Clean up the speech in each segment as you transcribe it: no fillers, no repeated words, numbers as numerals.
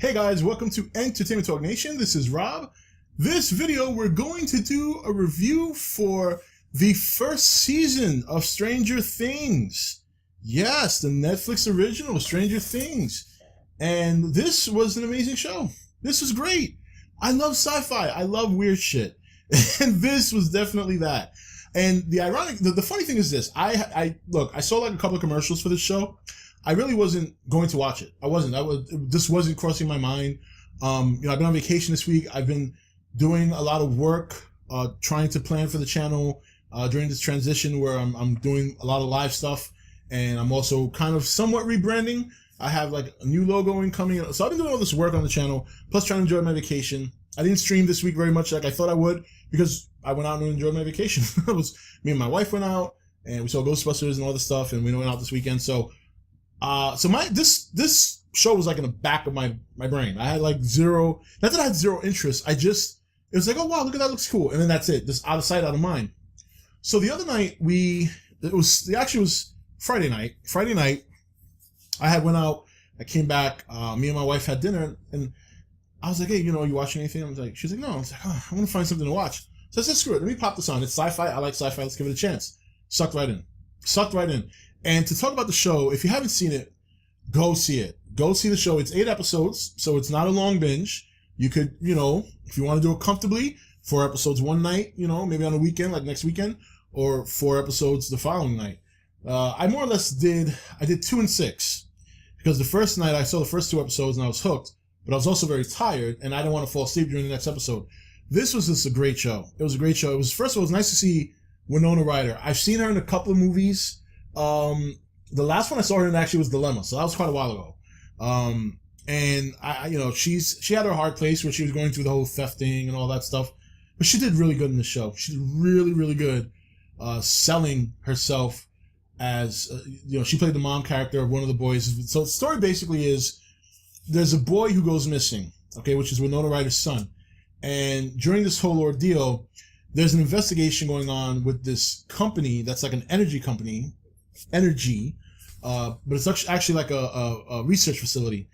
Hey guys, welcome to Entertainment Talk Nation. This is Rob. This video, we're going to do a review for the first season of Stranger Things. Yes, the Netflix original, Stranger Things. And this was an amazing show. This was great. I love sci-fi. I love weird shit. And this was definitely that. And the funny thing is this. I saw like a couple of commercials for this show. I really wasn't going to watch it. This wasn't crossing my mind. I've been on vacation this week. I've been doing a lot of work, trying to plan for the channel, during this transition where I'm doing a lot of live stuff. And I'm also kind of somewhat rebranding. I have like a new logo incoming. So I've been doing all this work on the channel, plus trying to enjoy my vacation. I didn't stream this week very much like I thought I would because I went out and enjoyed my vacation. It was me and my wife went out and we saw Ghostbusters and all this stuff, and we went out this weekend. So this show was like in the back of my brain. I had like zero, not that I had zero interest. It was like, oh wow, look at that, looks cool. And then that's it, just out of sight, out of mind. So the other night it was Friday night. Friday night, I went out, I came back, me and my wife had dinner, and I was like, hey, you watching anything? She's like, no. I was like, oh, I want to find something to watch. So I said, screw it, let me pop this on. It's sci-fi, I like sci-fi, let's give it a chance. Sucked right in. And to talk about the show, if you haven't seen it, go see it. Go see the show. It's 8 episodes, so it's not a long binge. You could, if you want to do it comfortably, 4 episodes one night, maybe on a weekend, like next weekend, or 4 episodes the following night. I more or less did 2 and 6, because the first night I saw the first 2 episodes and I was hooked, but I was also very tired and I didn't want to fall asleep during the next episode. This was just a great show. It was a great show. First of all, it was nice to see Winona Ryder. I've seen her in a couple of movies. The last one I saw her in actually was Dilemma, so that was quite a while ago. And she had her hard place where she was going through the whole theft thing and all that stuff, but she did really good in the show. She did really, really good, selling herself as, she played the mom character of one of the boys. So the story basically is there's a boy who goes missing, okay, which is Winona Ryder's son. And during this whole ordeal, there's an investigation going on with this company that's like an energy company, but it's actually like a research facility,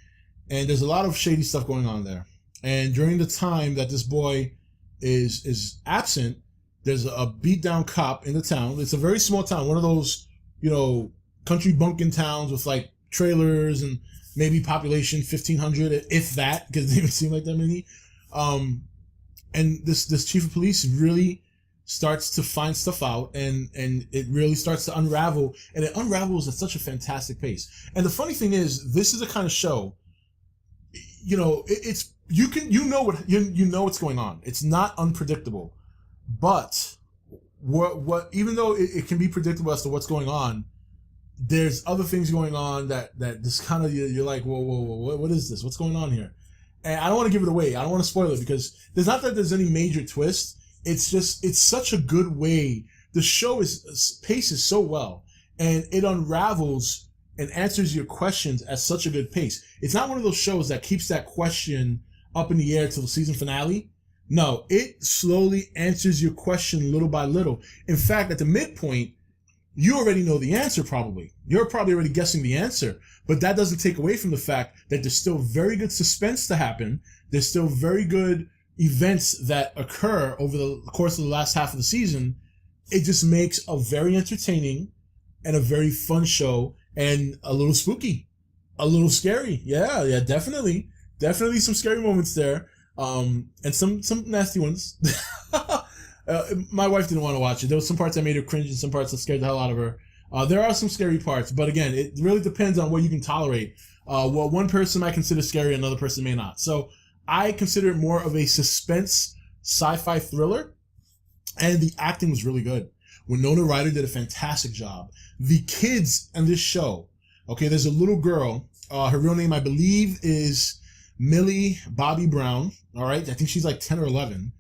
and there's a lot of shady stuff going on there. And during the time that this boy is absent, there's a beat down cop in the town. It's a very small town, one of those country bumpkin towns with like trailers and maybe population 1,500, if that, because it didn't even seem like that many. And this chief of police really starts to find stuff out, and it really starts to unravel, and it unravels at such a fantastic pace. And the funny thing is, this is the kind of show, it's you know what's going on. It's not unpredictable, but what even though it can be predictable as to what's going on, there's other things going on that just kind of you're like, whoa, what is this? What's going on here? And I don't want to give it away. I don't want to spoil it, because there's not that there's any major twist. It's such a good way. The show paces so well, and it unravels and answers your questions at such a good pace. It's not one of those shows that keeps that question up in the air till the season finale. No, it slowly answers your question little by little. In fact, at the midpoint, you already know the answer probably. You're probably already guessing the answer, but that doesn't take away from the fact that there's still very good suspense to happen. There's still very good events that occur over the course of the last half of the season. It just makes a very entertaining and a very fun show, and a little spooky, a little scary. Yeah, definitely some scary moments there, and some nasty ones. My wife didn't want to watch it. There was some parts that made her cringe and some parts that scared the hell out of her. There are some scary parts, but again, it really depends on what you can tolerate. What one person might consider scary, another person may not. So I consider it more of a suspense sci-fi thriller, and the acting was really good. Winona Ryder did a fantastic job. The kids in this show, okay, there's a little girl, her real name I believe is Millie Bobby Brown, all right? I think she's like 10 or 11,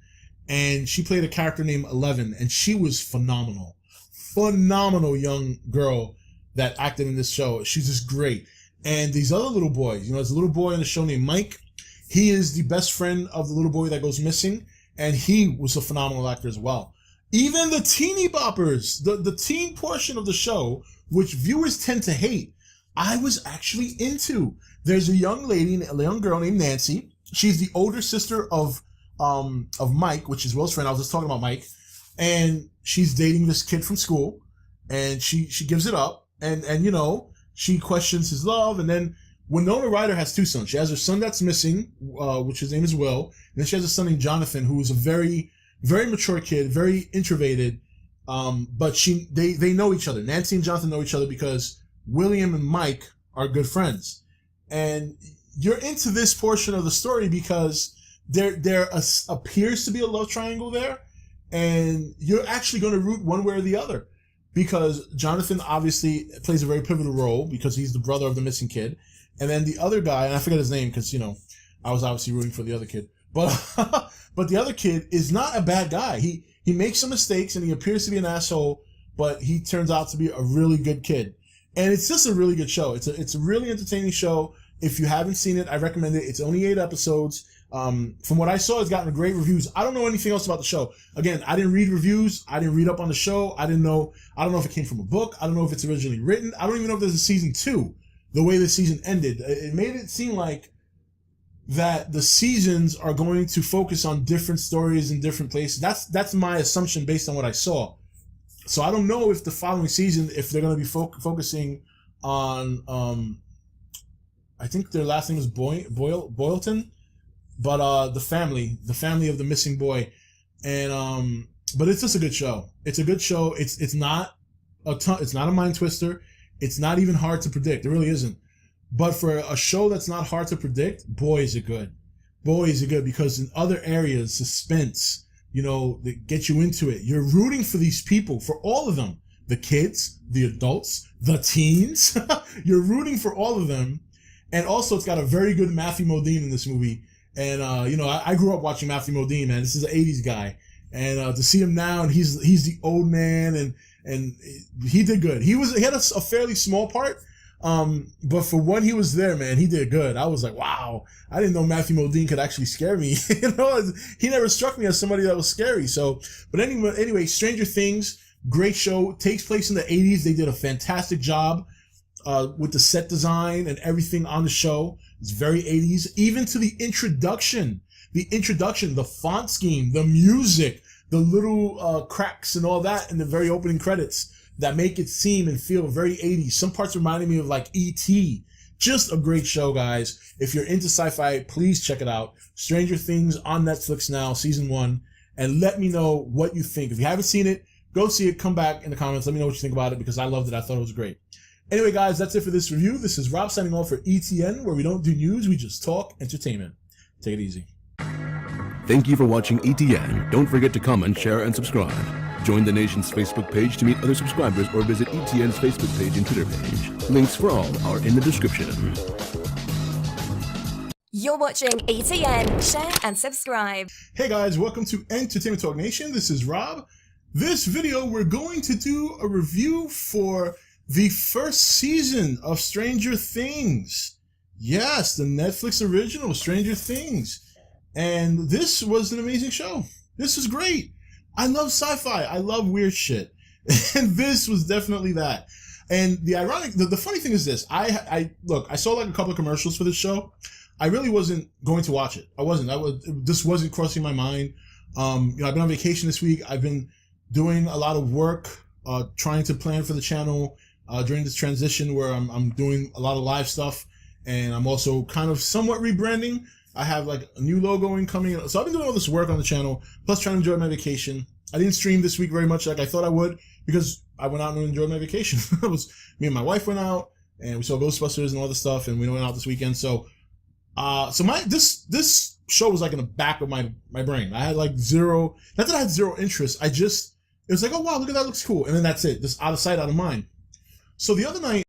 and she played a character named 11, and she was phenomenal. Phenomenal young girl that acted in this show. She's just great. And these other little boys, there's a little boy in the show named Mike. He is the best friend of the little boy that goes missing, and he was a phenomenal actor as well. Even the teeny boppers, the teen portion of the show, which viewers tend to hate, I was actually into. There's a young girl named Nancy. She's the older sister of Mike, which is Will's friend. I was just talking about Mike, and she's dating this kid from school, and she gives it up, and she questions his love, and then Winona Ryder has two sons. She has her son that's missing, which his name is Will, and then she has a son named Jonathan, who is a very, very mature kid, very introverted, but they know each other. Nancy and Jonathan know each other because William and Mike are good friends. And you're into this portion of the story because there appears to be a love triangle there, and you're actually going to root one way or the other, because Jonathan obviously plays a very pivotal role because he's the brother of the missing kid. And then the other guy, and I forget his name because, I was obviously rooting for the other kid. But but the other kid is not a bad guy. He makes some mistakes and he appears to be an asshole, but he turns out to be a really good kid. And it's just a really good show. It's a really entertaining show. If you haven't seen it, I recommend it. It's only 8 episodes. From what I saw, it's gotten great reviews. I don't know anything else about the show. Again, I didn't read reviews. I didn't read up on the show. I don't know if it came from a book. I don't know if it's originally written. I don't even know if there's a season 2. The way the season ended, it made it seem like that the seasons are going to focus on different stories in different places. That's my assumption based on what I saw. So I don't know if the following season, if they're going to be focusing on, I think their last name is Boylton, but the family of the missing boy, and but it's just a good show. It's a good show. It's not a mind twister. It's not even hard to predict. It really isn't. But for a show that's not hard to predict, boy, is it good. Boy, is it good, because in other areas, suspense, that get you into it. You're rooting for these people, for all of them. The kids, the adults, the teens. You're rooting for all of them. And also, it's got a very good Matthew Modine in this movie. And, I grew up watching Matthew Modine, man. This is an 80s guy. And to see him now, and he's the old man, and he did good. He had a fairly small part, but for when he was there, man, he did good. I was like, wow, I didn't know Matthew Modine could actually scare me. He never struck me as somebody that was scary. So, but anyway, Stranger Things, great show, takes place in the 80s. They did a fantastic job with the set design and everything on the show. It's very 80s, even to the introduction, the font scheme, the music, the little cracks and all that in the very opening credits that make it seem and feel very 80s. Some parts reminded me of like E.T. Just a great show, guys. If you're into sci-fi, please check it out. Stranger Things on Netflix now, season 1, and let me know what you think. If you haven't seen it, go see it. Come back in the comments. Let me know what you think about it, because I loved it. I thought it was great. Anyway, guys, that's it for this review. This is Rob signing off for ETN, where we don't do news, we just talk entertainment. Take it easy. Thank you for watching ETN. Don't forget to comment, share, and subscribe. Join the nation's Facebook page to meet other subscribers, or visit ETN's Facebook page and Twitter page. Links for all are in the description. You're watching ETN. Share and subscribe. Hey guys, welcome to Entertainment Talk Nation. This is Rob. This video, we're going to do a review for the first season of Stranger Things. Yes, the Netflix original Stranger Things. And this was an amazing show. This was great. I love sci-fi. I love weird shit. And this was definitely that. And the funny thing is this. I saw like a couple of commercials for this show. I really wasn't going to watch it. This wasn't crossing my mind. I've been on vacation this week. I've been doing a lot of work, trying to plan for the channel during this transition where I'm doing a lot of live stuff. And I'm also kind of somewhat rebranding. I have like a new logo incoming. So I've been doing all this work on the channel, plus trying to enjoy my vacation. I didn't stream this week very much like I thought I would, because I went out and enjoyed my vacation. It was me and my wife went out and we saw Ghostbusters and all this stuff, and we went out this weekend. So this show was like in the back of my brain. I had like zero, not that I had zero interest. It was like, oh wow, look at that, looks cool. And then that's it. Just out of sight, out of mind. So the other night,